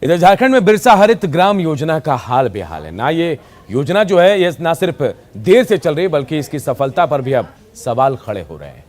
इधर झारखंड में बिरसा हरित ग्राम योजना का हाल बेहाल है। ना ये योजना जो है ये ना सिर्फ देर से चल रही बल्कि इसकी सफलता पर भी अब सवाल खड़े हो रहे हैं।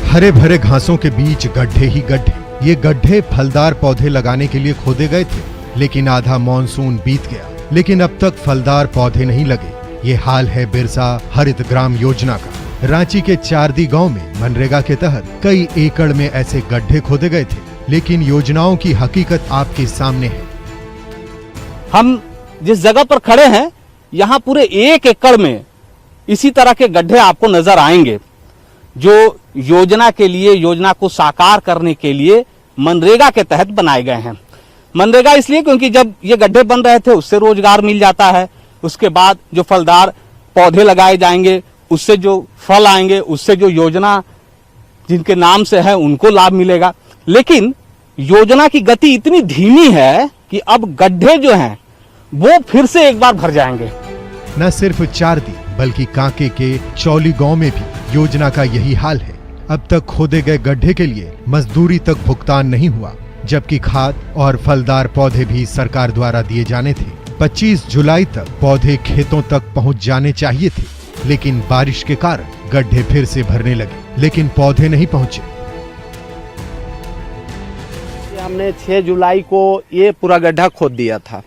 हरे भरे घासों के बीच गड्ढे ही गड्ढे। ये गड्ढे फलदार पौधे लगाने के लिए खोदे गए थे, लेकिन आधा मॉनसून बीत गया, लेकिन अब तक फलदार पौधे नहीं लगे। ये हाल है बिरसा हरित ग्राम योजना का। रांची के चारदी गांव में मनरेगा के तहत कई एकड़ में ऐसे गड्ढे खोदे गए थे, लेकिन योजनाओं की हकीकत आपके सामने है। हम जिस जगह पर खड़े हैं, यहाँ पूरे 1 एकड़ में इसी तरह के गड्ढे आपको नजर आएंगे, जो योजना के लिए, योजना को साकार करने के लिए मनरेगा के तहत बनाए गए हैं। मनरेगा इसलिए क्योंकि जब ये गड्ढे बन रहे थे उससे रोजगार मिल जाता है, उसके बाद जो फलदार पौधे लगाए जाएंगे उससे जो फल आएंगे, उससे जो योजना जिनके नाम से है उनको लाभ मिलेगा। लेकिन योजना की गति इतनी धीमी है कि अब गड्ढे जो हैं वो फिर से एक बार भर जाएंगे। न सिर्फ चारदी बल्कि कांके के चौली गांव में भी योजना का यही हाल है। अब तक खोदे गए गड्ढे के लिए मजदूरी तक भुगतान नहीं हुआ, जबकि खाद और फलदार पौधे भी सरकार द्वारा दिए जाने थे। 25 जुलाई तक पौधे खेतों तक पहुंच जाने चाहिए थे, लेकिन बारिश के कारण गड्ढे फिर से भरने लगे, लेकिन पौधे नहीं पहुंचे। हमने 6 जुलाई को ये पूरा गड्ढा खोद दिया था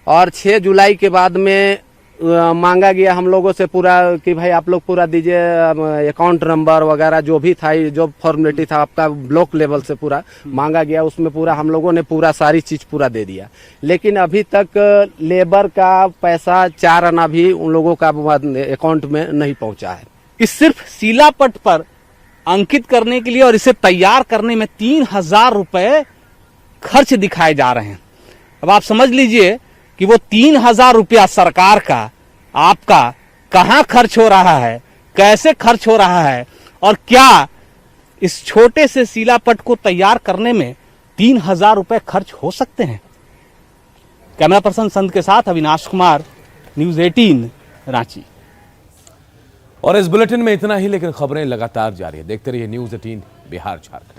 और 6 जुलाई के बाद में मांगा गया हम लोगों से पूरा कि भाई आप लोग पूरा दीजिए, अकाउंट नंबर वगैरह जो भी था, जो फॉर्मेलिटी था आपका ब्लॉक लेवल से पूरा मांगा गया। उसमें पूरा हम लोगों ने पूरा सारी चीज पूरा दे दिया, लेकिन अभी तक लेबर का पैसा 4 आना भी उन लोगों का अकाउंट में नहीं पहुंचा है। इस सिर्फ शिलापट पर अंकित करने के लिए और इसे तैयार करने में 3000 रुपए खर्च दिखाए जा रहे हैं। अब आप समझ लीजिए कि वो 3000 रुपया सरकार का आपका कहां खर्च हो रहा है, कैसे खर्च हो रहा है, और क्या इस छोटे से शिलापट को तैयार करने में 3000 रुपए खर्च हो सकते हैं। कैमरा पर्सन संत के साथ अविनाश कुमार, न्यूज़ 18 रांची। और इस बुलेटिन में इतना ही, लेकिन खबरें लगातार जारी है। देखते रहिए न्यूज़ 18 बिहार झारखंड।